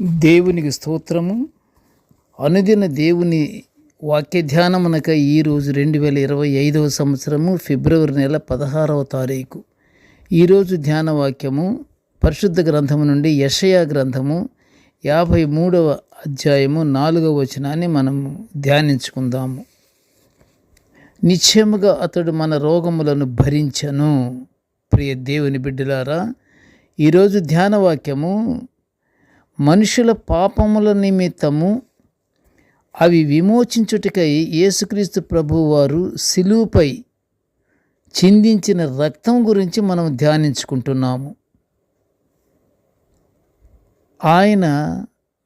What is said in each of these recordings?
దేవునికి స్తోత్రము. అనుదిన దేవుని వాక్య ధ్యానమునక ఈరోజు 2025 సంవత్సరము ఫిబ్రవరి నెల 16వ తారీఖు. ఈరోజు ధ్యాన వాక్యము పరిశుద్ధ గ్రంథము నుండి యెషయా గ్రంథము 53వ అధ్యాయము 4వ వచనాన్ని మనము ధ్యానించుకుందాము. నిశ్చయముగా అతడు మన రోగములను భరించెను. ప్రియ దేవుని బిడ్డలారా, ఈరోజు ధ్యాన వాక్యము మనుషుల పాపముల నిమిత్తము అవి విమోచించుటకై యేసుక్రీస్తు ప్రభువు వారు సిలువపై చిందించిన రక్తం గురించి మనం ధ్యానించుకుంటున్నాము. ఆయన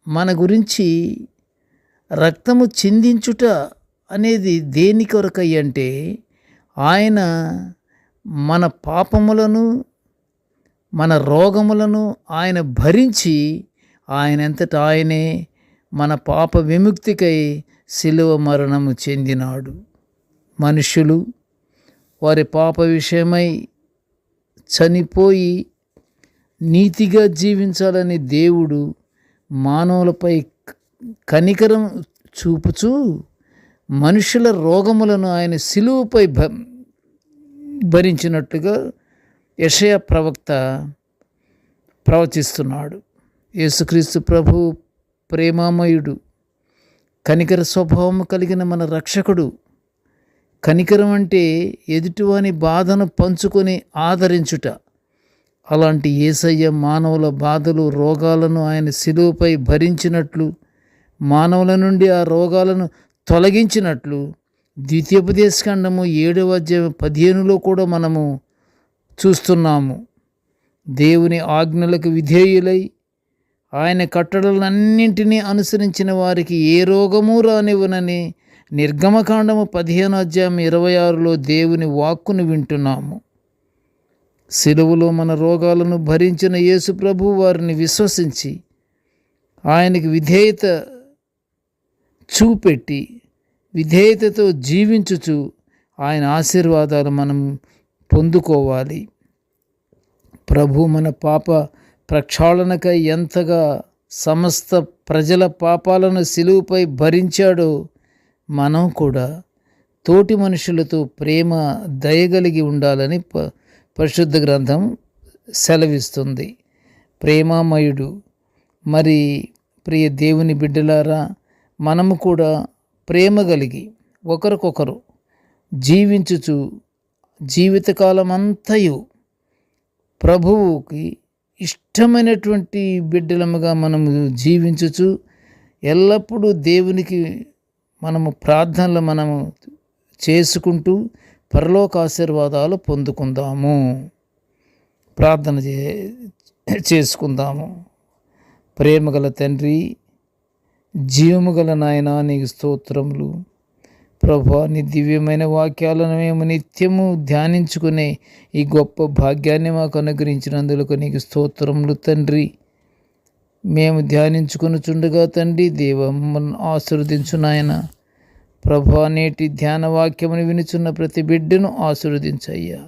మన గురించి రక్తము చిందించుట అనేది దేని కొరకై అంటే, ఆయన మన పాపములను మన రోగములను ఆయన భరించి ఆయనంతటా ఆయనే మన పాప విముక్తికై శిలువ మరణము చెందినాడు. మనుషులు వారి పాప విషయమై చనిపోయి నీతిగా జీవించాలని దేవుడు మానవులపై కనికరం చూపుచూ మనుషుల రోగములను ఆయన శిలువపై భరించినట్లుగా యెషయా ప్రవక్త ప్రవచిస్తున్నాడు. యేసుక్రీస్తు ప్రభు ప్రేమామయుడు, కనికర స్వభావము కలిగిన మన రక్షకుడు. కనికరం అంటే ఎదుటివాని బాధను పంచుకొని ఆదరించుట. అలాంటి యేసయ్య మానవుల బాధలు రోగాలను ఆయన శిలువపై భరించినట్లు, మానవుల నుండి ఆ రోగాలను తొలగించినట్లు ద్వితీయోపదేశకాండము 7వ అధ్యాయం 15లో కూడా మనము చూస్తున్నాము. దేవుని ఆజ్ఞలకు విధేయులై ఆయన కట్టడలన్నింటినీ అనుసరించిన వారికి ఏ రోగము రానివ్వనని నిర్గమకాండము 15వ అధ్యాయం 26లో దేవుని వాక్కును వింటున్నాము. సిలువలో మన రోగాలను భరించిన యేసు ప్రభు వారిని విశ్వసించి ఆయనకి విధేయత చూపెట్టి విధేయతతో జీవించుచు ఆయన ఆశీర్వాదాలు మనం పొందుకోవాలి. ప్రభు మన పాప ప్రక్షాళనకై ఎంతగా సమస్త ప్రజల పాపాలను సిలువపై భరించాడో, మనం కూడా తోటి మనుషులతో ప్రేమ దయగలిగి ఉండాలని పరిశుద్ధ గ్రంథం సెలవిస్తుంది. ప్రేమామయుడు. మరి ప్రియ దేవుని బిడ్డలారా, మనము కూడా ప్రేమ కలిగి ఒకరికొకరు జీవించుచు జీవితకాలం అంతయు ప్రభువుకి ఇష్టమైనటువంటి బిడ్డలముగా మనము జీవించుచు ఎల్లప్పుడూ దేవునికి మనము ప్రార్థనలు మనము చేసుకుంటూ పరలోక ఆశీర్వాదాలు పొందుకుందాము. ప్రార్థన చేసుకుందాము. ప్రేమగల తండ్రి, జీవముగల నాయన, నీకు స్తోత్రములు. ప్రభువా, నీ దివ్యమైన వాక్యాలను మేము నిత్యము ధ్యానించుకునే ఈ గొప్ప భాగ్యాన్ని మాకు అనుగ్రహించినందుకు నీకు స్తోత్రములు తండ్రి. మేము ధ్యానించుకొనుచుండగా తండ్రి దేవ మమ్మల్ని ఆశీర్వదించు నాయన. ప్రభువా, నేటి ధ్యాన వాక్యమును వినుచున్న ప్రతి బిడ్డను ఆశీర్వదించయ్యా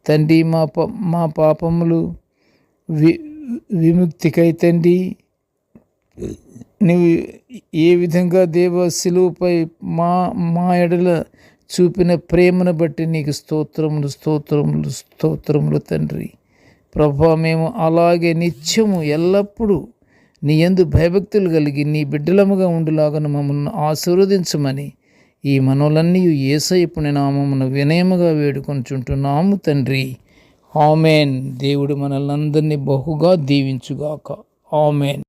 తండ్రి. మా పాపములు విముక్తికై తండ్రి నీవు ఏ విధంగా దేవ శిలువపై మా ఎడల చూపిన ప్రేమను బట్టి నీకు స్తోత్రములు స్తోత్రములు స్తోత్రములు తండ్రి. ప్రభువా, మేము అలాగే నిత్యము ఎల్లప్పుడూ నీ యందు భయభక్తులు కలిగి నీ బిడ్డలముగా ఉండులాగా మమ్మల్ని ఆశీర్వదించమని ఈ మనవులన్నీ యేసయ్య పుణ్యనామమున వినయముగా వేడుకొనుచుంటున్నాము తండ్రి. ఆమెన్. దేవుడు మనల్ని అందరినీ బహుగా దీవించుగాక. ఆమెన్.